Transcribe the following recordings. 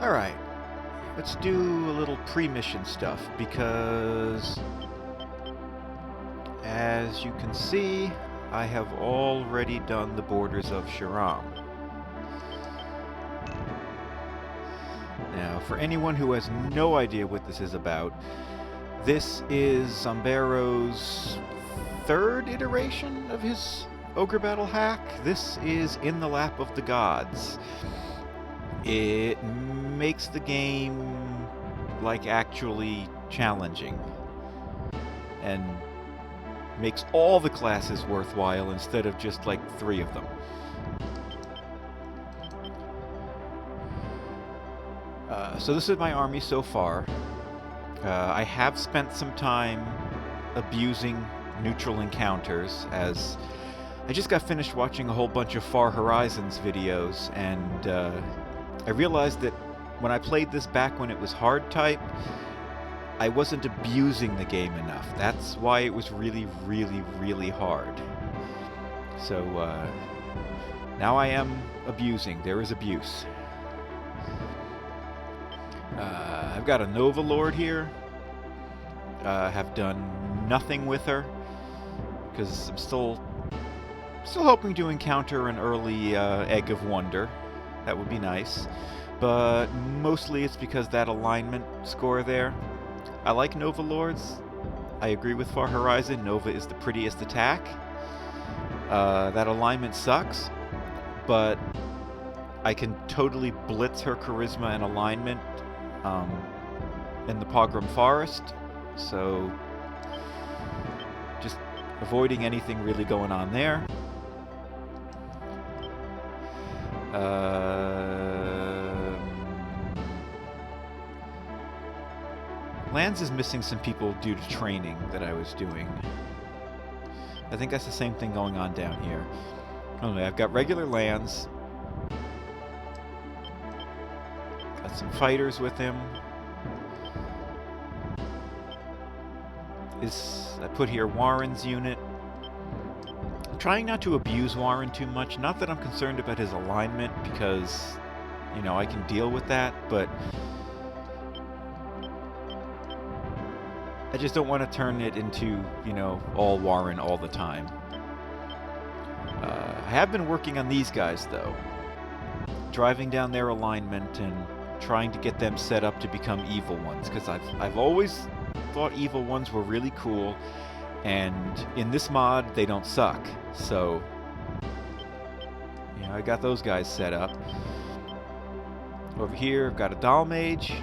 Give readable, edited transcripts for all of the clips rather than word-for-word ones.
Alright, let's do a little pre-mission stuff, because as you can see, I have already done the Borders of Charlom. Now, for anyone who has no idea what this is about, this is Zombero's third iteration of his Ogre Battle hack. This is In the Lap of the Gods. It makes the game, like, actually challenging, and makes all the classes worthwhile instead of just, like, 3 of them. So this is my army so far. I have spent some time abusing neutral encounters, as I just got finished watching a whole bunch of Far Horizons videos, and I realized that when I played this back when it was hard type, I wasn't abusing the game enough. That's why it was really, really, really hard. So now I am abusing. There is abuse. I've got a Nova Lord here. Have done nothing with her because I'm still hoping to encounter an early Egg of Wonder. That would be nice, but mostly it's because that alignment score there. I like Nova Lords. I agree with Far Horizon. Nova is the prettiest attack. That alignment sucks, but I can totally blitz her charisma and alignment in the Pogrom Forest, so just avoiding anything really going on there. Lands is missing some people due to training that I was doing. I think that's the same thing going on down here. Anyway, I've got regular lands. Got some fighters with him. I put here Warren's unit. I'm trying not to abuse Warren too much. Not that I'm concerned about his alignment, because, you know, I can deal with that, but I just don't want to turn it into, you know, all Warren all the time. I have been working on these guys, though. Driving down their alignment and trying to get them set up to become evil ones, because I've always thought evil ones were really cool, and in this mod they don't suck. So, you know, I got those guys set up. Over here I've got a Doll Mage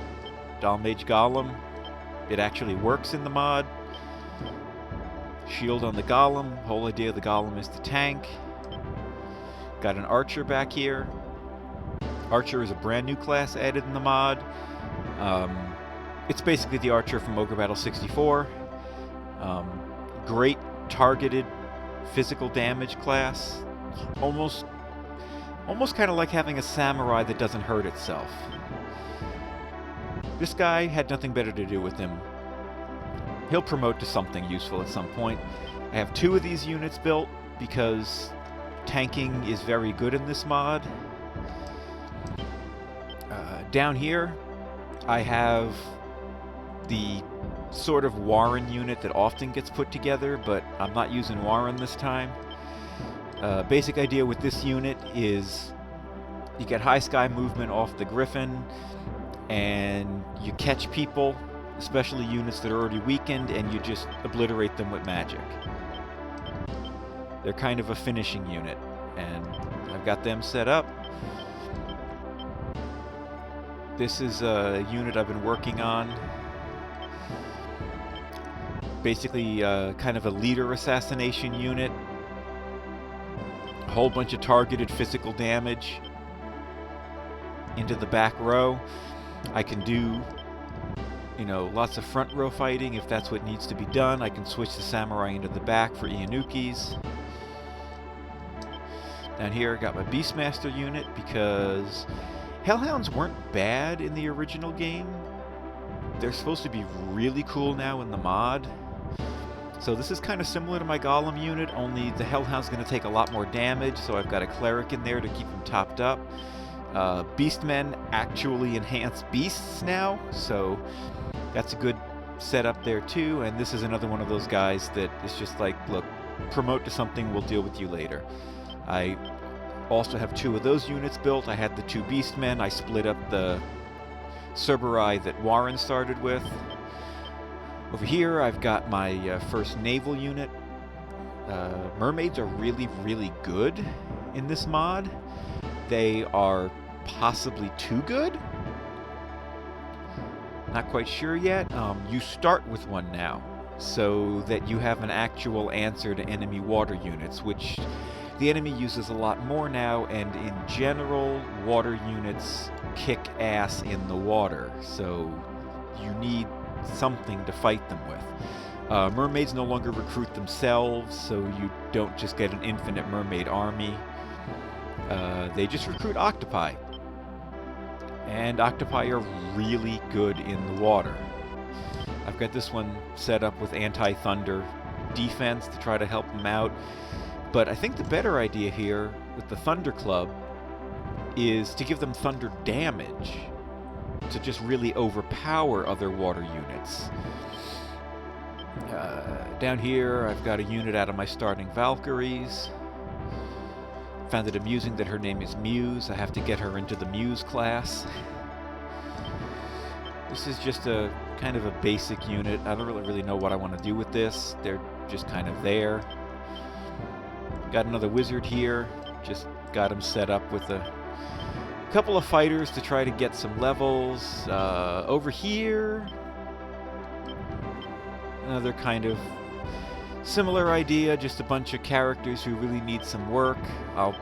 Golem. It actually works in the mod. Shield on the Golem. Whole idea of the Golem is to tank. Got an Archer back here. Archer is a brand new class added in the mod. It's basically the Archer from Ogre Battle 64. Great targeted physical damage class. Almost kind of like having a samurai that doesn't hurt itself. This guy had nothing better to do with him. He'll promote to something useful at some point. I have 2 of these units built because tanking is very good in this mod. Down here, I have the sort of Warren unit that often gets put together, but I'm not using Warren this time. Basic idea with this unit is you get high sky movement off the Griffin, and you catch people, especially units that are already weakened, and you just obliterate them with magic. They're kind of a finishing unit, and I've got them set up. This is a unit I've been working on. Basically, kind of a leader assassination unit. A whole bunch of targeted physical damage into the back row. I can do, you know, lots of front row fighting if that's what needs to be done. I can switch the samurai into the back for Ianukis. Down here I got my Beastmaster unit because Hellhounds weren't bad in the original game. They're supposed to be really cool now in the mod. So this is kind of similar to my Golem unit, only the Hellhound's going to take a lot more damage, so I've got a Cleric in there to keep him topped up. Beastmen actually enhance beasts now, so that's a good setup there too. And this is another one of those guys that is just like, look, promote to something, we'll deal with you later. I also have 2 of those units built. I had the 2 Beastmen. I split up the Cerberus that Warren started with. Over here, I've got my first naval unit. Mermaids are really, really good in this mod. They are possibly too good. Not quite sure yet. You start with one now, so that you have an actual answer to enemy water units, which the enemy uses a lot more now, and in general, water units kick ass in the water, so you need something to fight them with. Mermaids no longer recruit themselves, so you don't just get an infinite mermaid army. They just recruit octopi. And octopi are really good in the water. I've got this one set up with anti-thunder defense to try to help them out. But I think the better idea here with the Thunder Club is to give them thunder damage to just really overpower other water units. Down here, I've got a unit out of my starting Valkyries. Found it amusing that her name is Muse. I have to get her into the Muse class. This is just a kind of a basic unit. I don't really know what I want to do with this. They're just kind of there. Got another wizard here. Just got him set up with a couple of fighters to try to get some levels. Over here, another kind of similar idea, just a bunch of characters who really need some work. I'll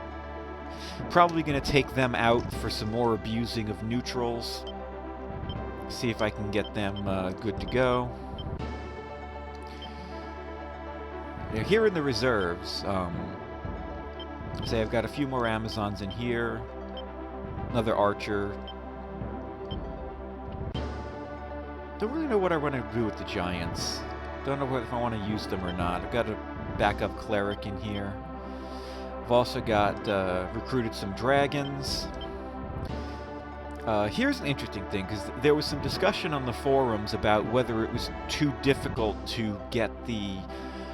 probably going to take them out for some more abusing of neutrals. See if I can get them good to go. Now, here in the reserves, say I've got a few more Amazons in here. Another archer. Don't really know what I want to do with the giants. Don't know if I want to use them or not. I've got a backup cleric in here. I've also got recruited some dragons. Here's an interesting thing, because there was some discussion on the forums about whether it was too difficult to get the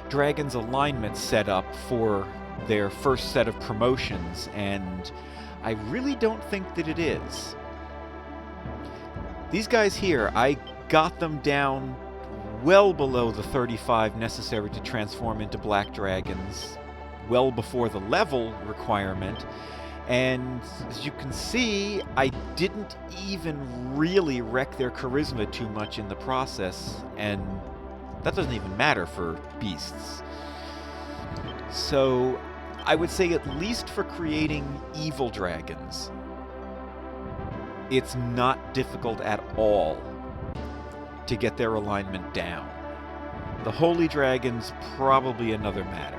dragons' alignment set up for their first set of promotions, and I really don't think that it is. These guys here, I got them down well below the 35 necessary to transform into black dragons, well before the level requirement, and as you can see, I didn't even really wreck their charisma too much in the process, and that doesn't even matter for beasts. So I would say, at least for creating evil dragons, it's not difficult at all to get their alignment down. The holy dragons, probably another matter.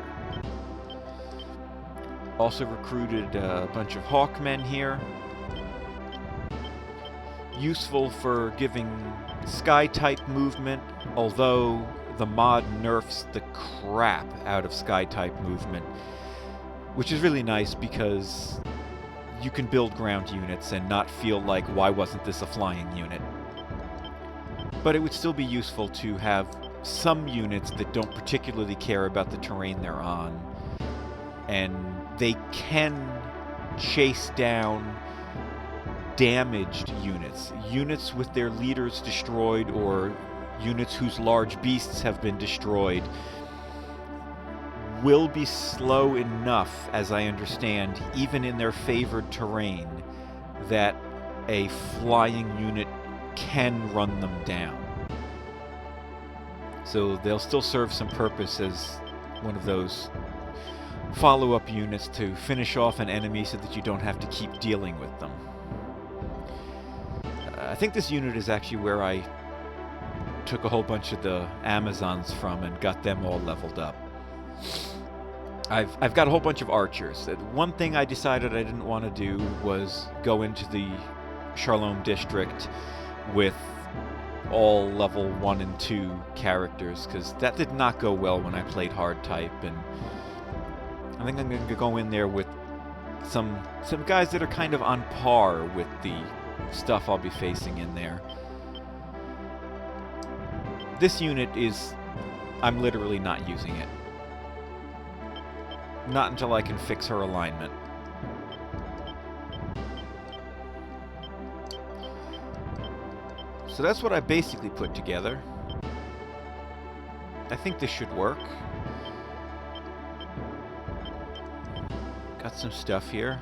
Also recruited a bunch of hawkmen here. Useful for giving sky-type movement, although the mod nerfs the crap out of sky-type movement, which is really nice because you can build ground units and not feel like, why wasn't this a flying unit? But it would still be useful to have some units that don't particularly care about the terrain they're on, and they can chase down damaged units. Units with their leaders destroyed, or units whose large beasts have been destroyed, will be slow enough, as I understand, even in their favored terrain, that a flying unit can run them down. So they'll still serve some purpose as one of those follow-up units to finish off an enemy so that you don't have to keep dealing with them. I think this unit is actually where I took a whole bunch of the Amazons from and got them all leveled up. I've got a whole bunch of archers. One thing I decided I didn't want to do was go into the Charlom district with all level 1 and 2 characters, because that did not go well when I played hard type, and I think I'm going to go in there with some guys that are kind of on par with the stuff I'll be facing in there. This unit is... I'm literally not using it. Not until I can fix her alignment. So that's what I basically put together. I think this should work. Got some stuff here.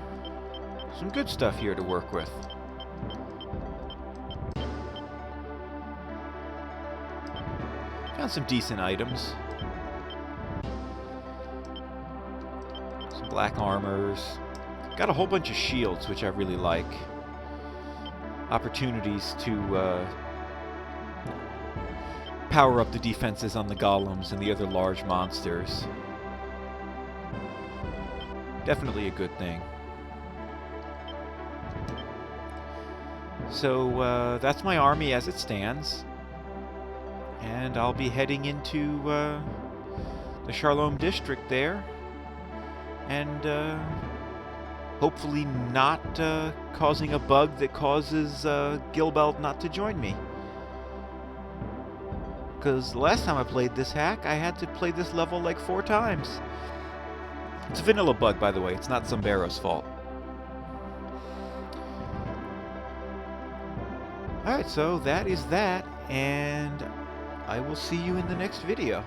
Some good stuff here to work with. Found some decent items. Some black armors. Got a whole bunch of shields, which I really like. Opportunities to power up the defenses on the golems and the other large monsters. Definitely a good thing. So that's my army as it stands. And I'll be heading into the Charlom district there. And hopefully not causing a bug that causes Gilbelt not to join me. Because the last time I played this hack, I had to play this level like 4 times. It's a vanilla bug, by the way. It's not Zombero's fault. Alright, so that is that, and I will see you in the next video.